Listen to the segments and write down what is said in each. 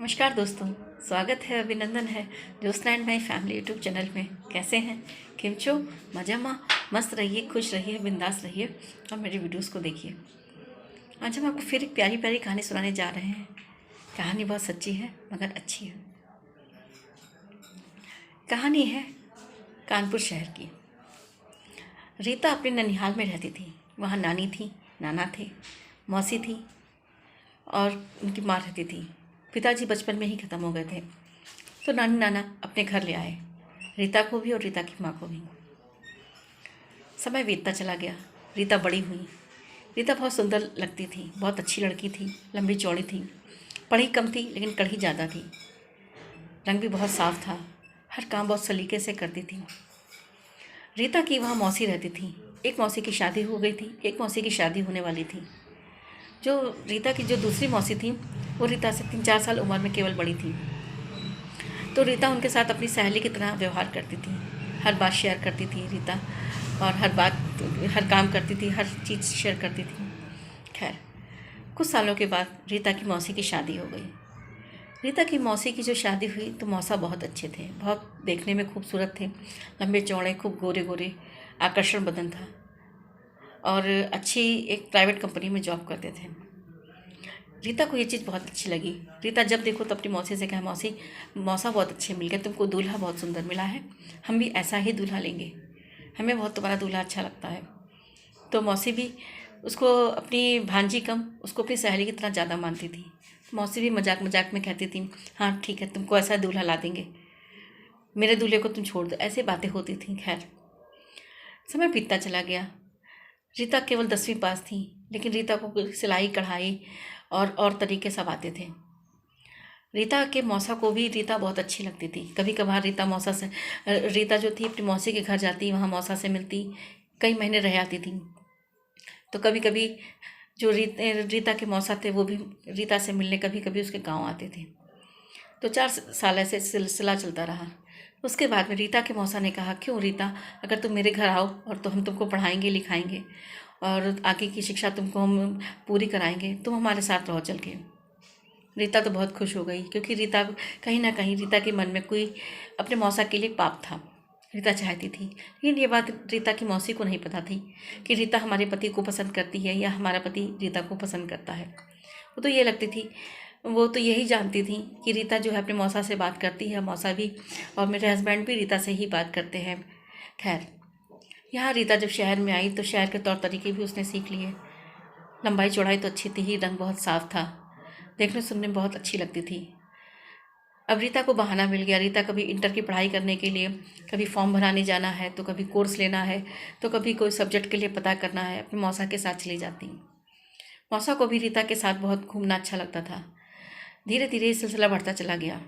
नमस्कार दोस्तों, स्वागत है, अभिनंदन है Jyotsna and my family YouTube channel में। कैसे हैं? केम छो? मजामा? मस्त रहिए, खुश रहिए, बिंदास रहिए और मेरी वीडियोस को देखिए। आज हम आपको फिर एक प्यारी प्यारी कहानी सुनाने जा रहे हैं। कहानी बहुत सच्ची है मगर अच्छी है। कहानी है कानपुर शहर की। रीता अपने ननिहाल में रहती थी। वहाँ नानी थी, नाना थे, मौसी थी और उनकी माँ रहती थी। पिताजी बचपन में ही ख़त्म हो गए थे, तो नानी नाना अपने घर ले आए, रीता को भी और रीता की माँ को भी। समय बीतता चला गया। रीता बड़ी हुई। रीता बहुत सुंदर लगती थी, बहुत अच्छी लड़की थी, लंबी चौड़ी थी, पढ़ी कम थी लेकिन कढ़ी ज़्यादा थी। रंग भी बहुत साफ था, हर काम बहुत सलीके से करती थी। रीता की वहाँ मौसी रहती थी। एक मौसी की शादी हो गई थी, एक मौसी की शादी होने वाली थी। जो रीता की जो दूसरी मौसी थी वो रीता से 3-4 साल उम्र में केवल बड़ी थी। तो रीता उनके साथ अपनी सहेली की तरह व्यवहार करती थी। हर बात शेयर करती थी रीता, और हर काम करती थी, हर चीज़ शेयर करती थी। खैर, कुछ सालों के बाद रीता की मौसी की शादी हो गई। रीता की मौसी की जो शादी हुई तो मौसा बहुत अच्छे थे, बहुत देखने में खूबसूरत थे, लंबे चौड़े, खूब गोरे गोरे, आकर्षण बदन था और अच्छी एक प्राइवेट कंपनी में जॉब करते थे। रीता को ये चीज़ बहुत अच्छी लगी। रीता जब देखो तो अपनी मौसी से कहे, मौसी, मौसा बहुत अच्छे मिल गए, तुमको दूल्हा बहुत सुंदर मिला है, हम भी ऐसा ही दूल्हा लेंगे, हमें बहुत तुम्हारा दूल्हा अच्छा लगता है। तो मौसी भी उसको अपनी भांजी कम, उसको अपनी सहेली की तरह ज़्यादा मानती थी। मौसी भी मजाक मजाक में कहती थी, हाँ ठीक है, तुमको ऐसा दूल्हा ला देंगे, मेरे दूल्हे को तुम छोड़ दो, ऐसी बातें होती थी। खैर, समय बीतता चला गया। रीता केवल 10वीं पास थी, लेकिन रीता को सिलाई कढ़ाई और तरीके सब आते थे। रीता के मौसा को भी रीता बहुत अच्छी लगती थी। कभी कभार रीता जो थी अपनी मौसी के घर जाती, वहाँ मौसा से मिलती, कई महीने रह आती थी। तो कभी कभी जो रीता के मौसा थे वो भी रीता से मिलने कभी कभी उसके गांव आते थे। तो 4 साल ऐसे सिलसिला चलता रहा। उसके बाद में रीता के मौसा ने कहा, क्यों रीता, अगर तुम मेरे घर आओ और तो हम तुमको पढ़ाएंगे लिखाएंगे और आगे की शिक्षा तुमको हम पूरी कराएंगे, तुम हमारे साथ रहो चल के। रीता तो बहुत खुश हो गई, क्योंकि रीता कहीं ना कहीं रीता के मन में कोई अपने मौसा के लिए पाप था। रीता चाहती थी, लेकिन ये बात रीता की मौसी को नहीं पता थी कि रीता हमारे पति को पसंद करती है या हमारा पति रीता को पसंद करता है। वो तो यही जानती थी कि रीता जो है अपने मौसा से बात करती है, मौसा भी और मेरे हस्बैंड भी रीता से ही बात करते हैं। खैर, यहाँ रीता जब शहर में आई तो शहर के तौर तरीके भी उसने सीख लिए। लंबाई चौड़ाई तो अच्छी थी ही, रंग बहुत साफ था, देखने सुनने में बहुत अच्छी लगती थी। अब रीता को बहाना मिल गया। रीता कभी इंटर की पढ़ाई करने के लिए, कभी फॉर्म भराने जाना है, तो कभी कोर्स लेना है, तो कभी कोई सब्जेक्ट के लिए पता करना है, अपने मौसा के साथ चली जाती। मौसा को भी रीता के साथ बहुत घूमना अच्छा लगता था। धीरे धीरे ये सिलसिला बढ़ता चला गया।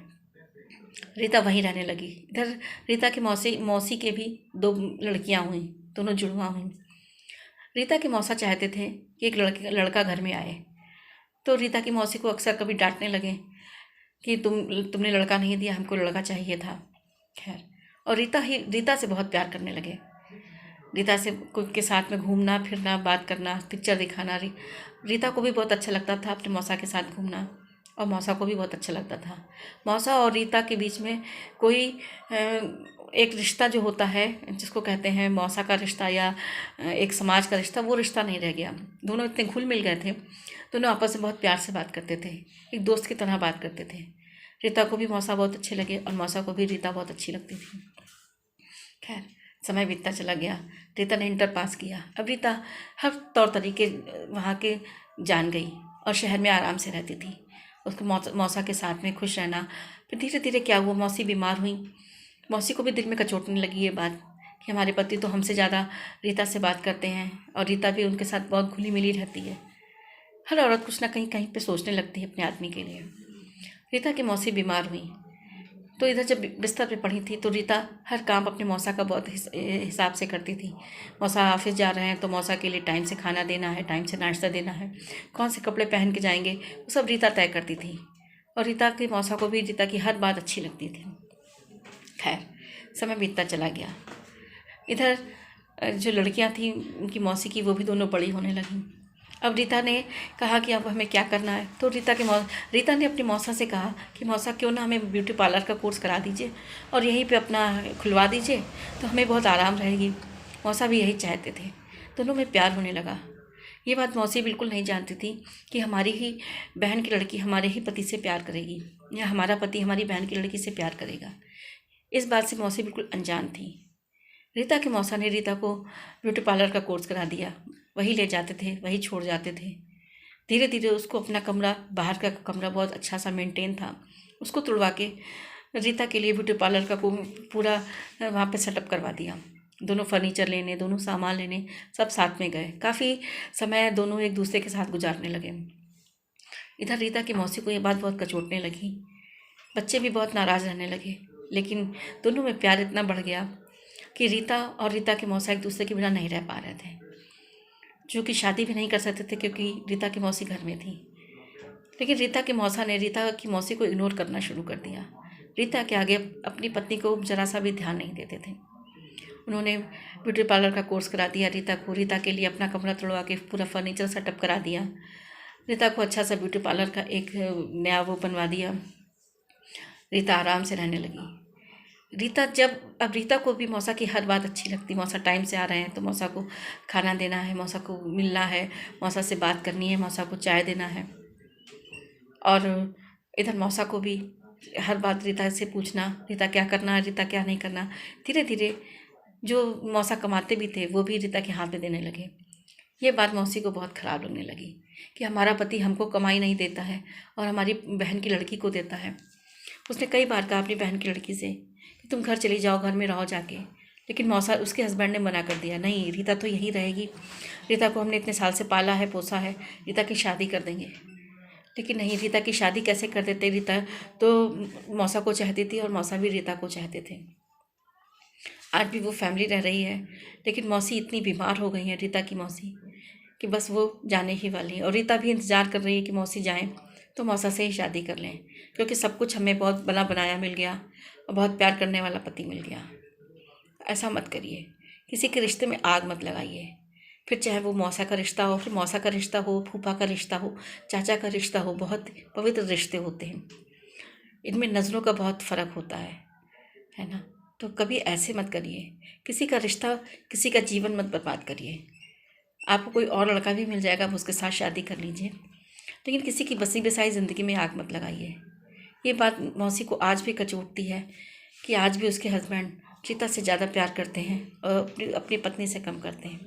रीता वहीं रहने लगी। इधर रीता के मौसी मौसी के भी 2 लड़कियां हुई, दोनों जुड़वा हुई। रीता के मौसा चाहते थे कि एक लड़का घर में आए, तो रीता की मौसी को अक्सर कभी डांटने लगे कि तुमने लड़का नहीं दिया, हमको लड़का चाहिए था। खैर, और रीता से बहुत प्यार करने लगे। रीता से के साथ में घूमना फिरना, बात करना, पिक्चर दिखाना, रीता को भी बहुत अच्छा लगता था अपने मौसा के साथ घूमना, और मौसा को भी बहुत अच्छा लगता था। मौसा और रीता के बीच में कोई एक रिश्ता जो होता है, जिसको कहते हैं मौसा का रिश्ता या एक समाज का रिश्ता, वो रिश्ता नहीं रह गया। दोनों इतने घुल मिल गए थे, दोनों आपस में बहुत प्यार से बात करते थे, एक दोस्त की तरह बात करते थे। रीता को भी मौसा बहुत अच्छे लगे और मौसा को भी रीता बहुत अच्छी लगती थी। खैर, समय बीतता चला गया। रीता ने इंटर पास किया। अब रीता हर तौर तरीके वहाँ के जान गई और शहर में आराम से रहती थी। उसको मौसा के साथ में खुश रहना। फिर धीरे धीरे क्या हुआ, मौसी बीमार हुई। मौसी को भी दिल में कचोटने लगी ये बात कि हमारे पति तो हमसे ज़्यादा रीता से बात करते हैं और रीता भी उनके साथ बहुत घुली मिली रहती है। हर औरत कुछ ना कहीं कहीं पे सोचने लगती है अपने आदमी के लिए। रीता की मौसी बीमार हुई तो इधर जब बिस्तर पे पड़ी थी तो रीता हर काम अपने मौसा का बहुत हिसाब से करती थी। मौसा ऑफिस जा रहे हैं तो मौसा के लिए टाइम से खाना देना है, टाइम से नाश्ता देना है, कौन से कपड़े पहन के जाएंगे, वो सब रीता तय करती थी। और रीता के मौसा को भी रीता की हर बात अच्छी लगती थी। खैर, समय बीतता चला गया। इधर जो लड़कियां थीं उनकी मौसी की, वो भी दोनों बड़ी होने लगीं। अब रीता ने कहा कि अब हमें क्या करना है, तो रीता ने अपनी मौसा से कहा कि मौसा क्यों ना हमें ब्यूटी पार्लर का कोर्स करा दीजिए और यहीं पे अपना खुलवा दीजिए, तो हमें बहुत आराम रहेगी। मौसा भी यही चाहते थे। दोनों में प्यार होने लगा। ये बात मौसी बिल्कुल नहीं जानती थी कि हमारी ही बहन की लड़की हमारे ही पति से प्यार करेगी या हमारा पति हमारी बहन की लड़की से प्यार करेगा। इस बात से मौसी बिल्कुल अनजान थी। रीता के मौसा ने रीता को ब्यूटी पार्लर का कोर्स करा दिया। वही ले जाते थे, वही छोड़ जाते थे। धीरे धीरे उसको अपना कमरा, बाहर का कमरा बहुत अच्छा सा मेंटेन था, उसको तुड़वा के रीता के लिए ब्यूटी पार्लर का पूरा वहाँ पे सेटअप करवा दिया। दोनों फर्नीचर लेने, दोनों सामान लेने सब साथ में गए। काफ़ी समय दोनों एक दूसरे के साथ गुजारने लगे। इधर रीता की मौसी को ये बात बहुत कचोटने लगी। बच्चे भी बहुत नाराज़ रहने लगे, लेकिन दोनों में प्यार इतना बढ़ गया कि रीता और रीता के मौसा एक दूसरे के बिना नहीं रह पा रहे थे, जो कि शादी भी नहीं कर सकते थे क्योंकि रीता की मौसी घर में थी। लेकिन रीता के मौसा ने रीता की मौसी को इग्नोर करना शुरू कर दिया। रीता के आगे अपनी पत्नी को जरा सा भी ध्यान नहीं देते थे। उन्होंने ब्यूटी पार्लर का कोर्स करा दिया रीता को, रीता के लिए अपना कमरा तुड़वा के पूरा फर्नीचर सेटअप करा दिया, रीता को अच्छा सा ब्यूटी पार्लर का एक नया वो बनवा दिया। रीता आराम से रहने लगी। अब रीता को भी मौसा की हर बात अच्छी लगती। मौसा टाइम से आ रहे हैं तो मौसा को खाना देना है, मौसा को मिलना है, मौसा से बात करनी है, मौसा को चाय देना है। और इधर मौसा को भी हर बात रीता से पूछना, रीता क्या करना है, रीता क्या नहीं करना। धीरे धीरे जो मौसा कमाते भी थे वो भी रीता के हाथ में देने लगे। ये बात मौसी को बहुत ख़राब लगने लगी कि हमारा पति हमको कमाई नहीं देता है और हमारी बहन की लड़की को देता है। उसने कई बार कहा अपनी बहन की लड़की से कि तुम घर चली जाओ, घर में रहो जाके, लेकिन मौसा उसके हस्बैंड ने मना कर दिया। नहीं, रीता तो यहीं रहेगी, रीता को हमने इतने साल से पाला है, पोसा है, रीता की शादी कर देंगे। लेकिन नहीं, रीता की शादी कैसे कर देते। रीता तो मौसा को चाहती थी और मौसा भी रीता को चाहते थे। आज भी वो फैमिली रह रही है, लेकिन मौसी इतनी बीमार हो गई है, रीता की मौसी, कि बस वो जाने ही वाली है। और रीता भी इंतज़ार कर रही है कि मौसी जाएं तो मौसा से ही शादी कर लें, क्योंकि सब कुछ हमें बहुत बना बनाया मिल गया और बहुत प्यार करने वाला पति मिल गया। ऐसा मत करिए, किसी के रिश्ते में आग मत लगाइए। फिर चाहे वो मौसा का रिश्ता हो, फिर मौसा का रिश्ता हो, फूफा का रिश्ता हो, चाचा का रिश्ता हो, बहुत पवित्र रिश्ते होते हैं। इनमें नज़रों का बहुत फ़र्क होता है ना। तो कभी ऐसे मत करिए, किसी का रिश्ता, किसी का जीवन मत बर्बाद करिए। आपको कोई और लड़का भी मिल जाएगा, आप उसके साथ शादी कर लीजिए, लेकिन किसी की बसी बसाई ज़िंदगी में आग मत लगाइए। ये बात मौसी को आज भी कचोटती है कि आज भी उसके हस्बैंड रीता से ज़्यादा प्यार करते हैं और अपनी पत्नी से कम करते हैं।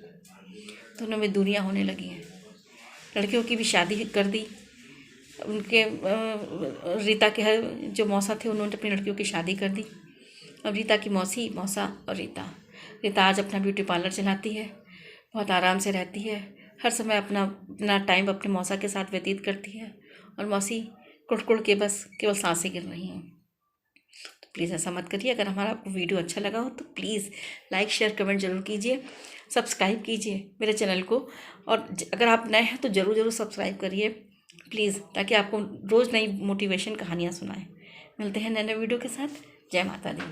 दोनों में दूरियां होने लगी हैं। लड़कियों की भी शादी कर दी। उनके रीता के जो मौसा थे उन्होंने अपनी लड़कियों की शादी कर दी। अब रीता की मौसी, मौसा और रीता आज अपना ब्यूटी पार्लर चलाती है, बहुत आराम से रहती है, हर समय अपना टाइम अपने मौसा के साथ व्यतीत करती है और मौसी कुड़ के बस केवल सांसें गिर रही हैं। तो प्लीज़ ऐसा मत करिए। अगर हमारा आपको वीडियो अच्छा लगा हो तो प्लीज़ लाइक, शेयर, कमेंट ज़रूर कीजिए, सब्सक्राइब कीजिए मेरे चैनल को। और अगर आप नए हैं तो ज़रूर सब्सक्राइब करिए प्लीज़, ताकि आपको रोज़ नई मोटिवेशन कहानियाँ सुनाएं। मिलते हैं नए वीडियो के साथ। जय माता दी।